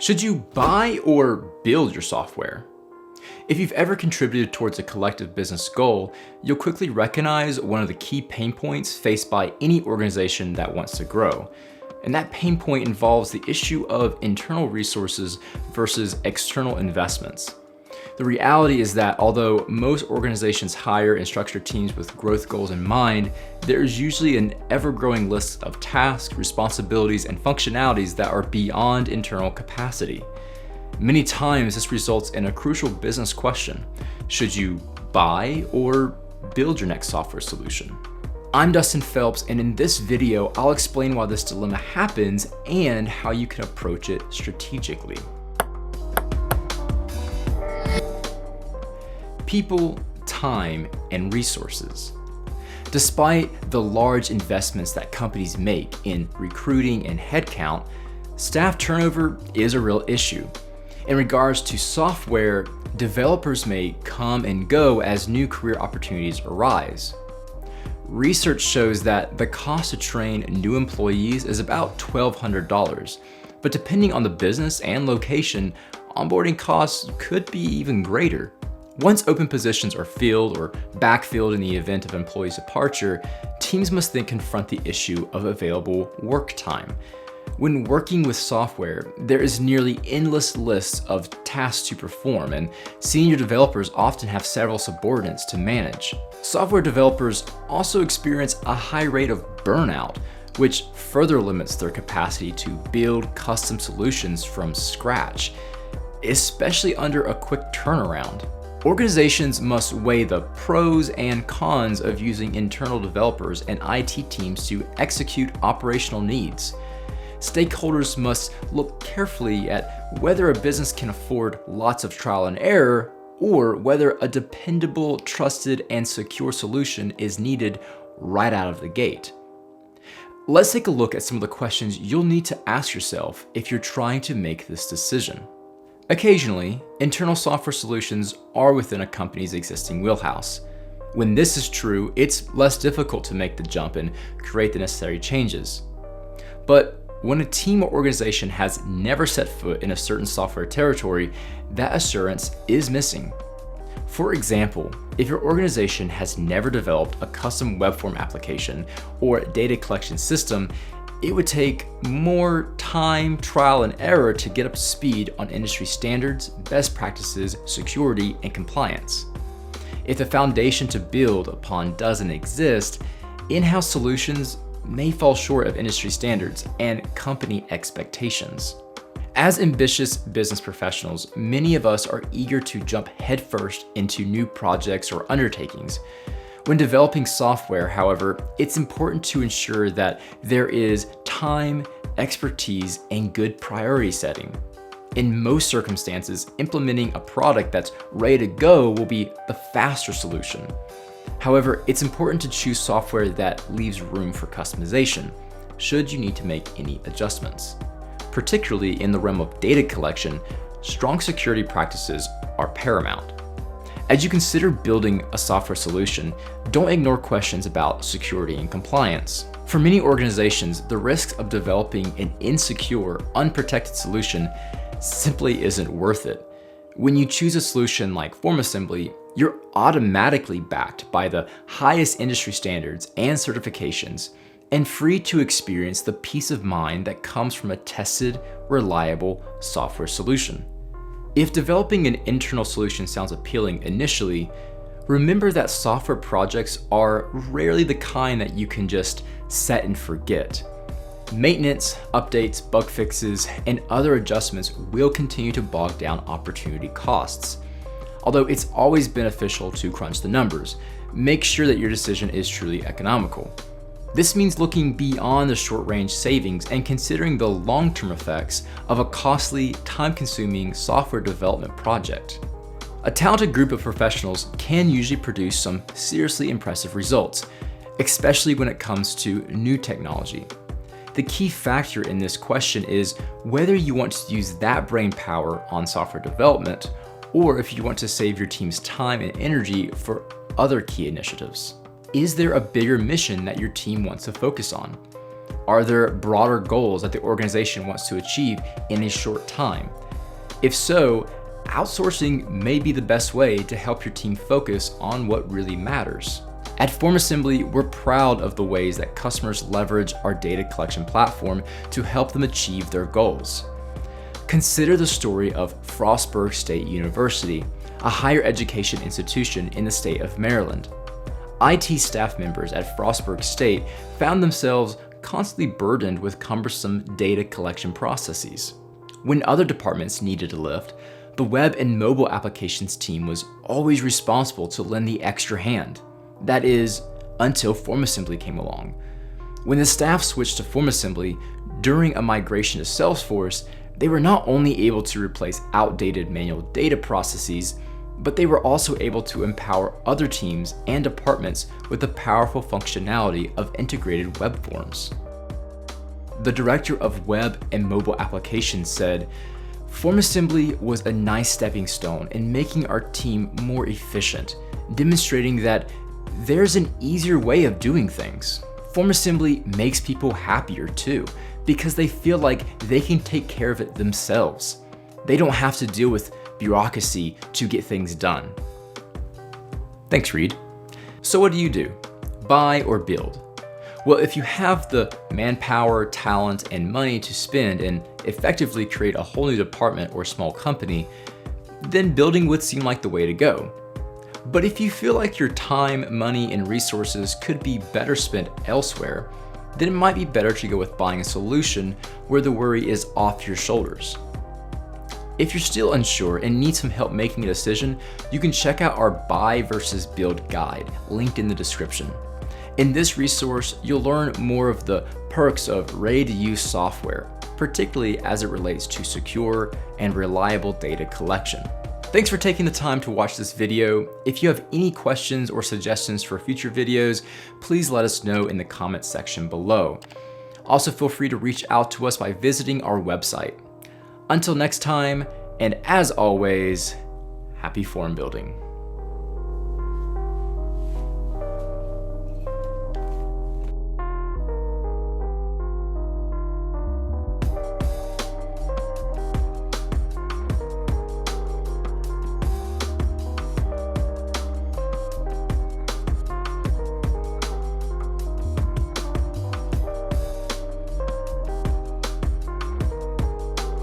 Should you buy or build your software? If you've ever contributed towards a collective business goal, you'll quickly recognize one of the key pain points faced by any organization that wants to grow. And that pain point involves the issue of internal resources versus external investments. The reality is that although most organizations hire and structure teams with growth goals in mind, there is usually an ever-growing list of tasks, responsibilities, and functionalities that are beyond internal capacity. Many times this results in a crucial business question: should you buy or build your next software solution? I'm Dustin Phelps, and in this video, I'll explain why this dilemma happens and how you can approach it strategically. People, time, and resources. Despite the large investments that companies make in recruiting and headcount, staff turnover is a real issue. In regards to software, developers may come and go as new career opportunities arise. Research shows that the cost to train new employees is about $1,200, but depending on the business and location, onboarding costs could be even greater. Once open positions are filled or backfilled in the event of employees' departure, teams must then confront the issue of available work time. When working with software, there is nearly endless lists of tasks to perform, and senior developers often have several subordinates to manage. Software developers also experience a high rate of burnout, which further limits their capacity to build custom solutions from scratch, especially under a quick turnaround. Organizations must weigh the pros and cons of using internal developers and IT teams to execute operational needs. Stakeholders must look carefully at whether a business can afford lots of trial and error, or whether a dependable, trusted, and secure solution is needed right out of the gate. Let's take a look at some of the questions you'll need to ask yourself if you're trying to make this decision. Occasionally, internal software solutions are within a company's existing wheelhouse. When this is true, it's less difficult to make the jump and create the necessary changes. But when a team or organization has never set foot in a certain software territory, that assurance is missing. For example, if your organization has never developed a custom web form application or data collection system, it would take more time, trial, and error to get up to speed on industry standards, best practices, security, and compliance. If the foundation to build upon doesn't exist, in-house solutions may fall short of industry standards and company expectations. As ambitious business professionals, many of us are eager to jump headfirst into new projects or undertakings. When developing software, however, it's important to ensure that there is time, expertise, and good priority setting. In most circumstances, implementing a product that's ready to go will be the faster solution. However, it's important to choose software that leaves room for customization, should you need to make any adjustments. Particularly in the realm of data collection, strong security practices are paramount. As you consider building a software solution, don't ignore questions about security and compliance. For many organizations, the risks of developing an insecure, unprotected solution simply isn't worth it. When you choose a solution like form assembly, you're automatically backed by the highest industry standards and certifications, and free to experience the peace of mind that comes from a tested, reliable software solution. If developing an internal solution sounds appealing initially, remember that software projects are rarely the kind that you can just set and forget. Maintenance, updates, bug fixes, and other adjustments will continue to bog down opportunity costs. Although it's always beneficial to crunch the numbers, make sure that your decision is truly economical. This means looking beyond the short-range savings and considering the long-term effects of a costly, time-consuming software development project. A talented group of professionals can usually produce some seriously impressive results, especially when it comes to new technology. The key factor in this question is whether you want to use that brain power on software development, or if you want to save your team's time and energy for other key initiatives. Is there a bigger mission that your team wants to focus on? Are there broader goals that the organization wants to achieve in a short time? If so, outsourcing may be the best way to help your team focus on what really matters. At FormAssembly, we're proud of the ways that customers leverage our data collection platform to help them achieve their goals. Consider the story of Frostburg State University, a higher education institution in the state of Maryland. IT staff members at Frostburg State found themselves constantly burdened with cumbersome data collection processes. When other departments needed a lift, the web and mobile applications team was always responsible to lend the extra hand. That is, until FormAssembly came along. When the staff switched to FormAssembly during a migration to Salesforce, they were not only able to replace outdated manual data processes, but they were also able to empower other teams and departments with the powerful functionality of integrated web forms. The director of web and mobile applications said, FormAssembly was a nice stepping stone in making our team more efficient, demonstrating that there's an easier way of doing things. FormAssembly makes people happier too, because they feel like they can take care of it themselves. They don't have to deal with bureaucracy to get things done. Thanks, Reed. So what do? Buy or build? Well, if you have the manpower, talent, and money to spend and effectively create a whole new department or small company, then building would seem like the way to go. But if you feel like your time, money, and resources could be better spent elsewhere, then it might be better to go with buying a solution where the worry is off your shoulders. If you're still unsure and need some help making a decision, you can check out our Buy versus Build guide, linked in the description. In this resource, you'll learn more of the perks of ready-to-use software, particularly as it relates to secure and reliable data collection. Thanks for taking the time to watch this video. If you have any questions or suggestions for future videos, please let us know in the comments section below. Also, feel free to reach out to us by visiting our website. Until next time, and as always, happy form building.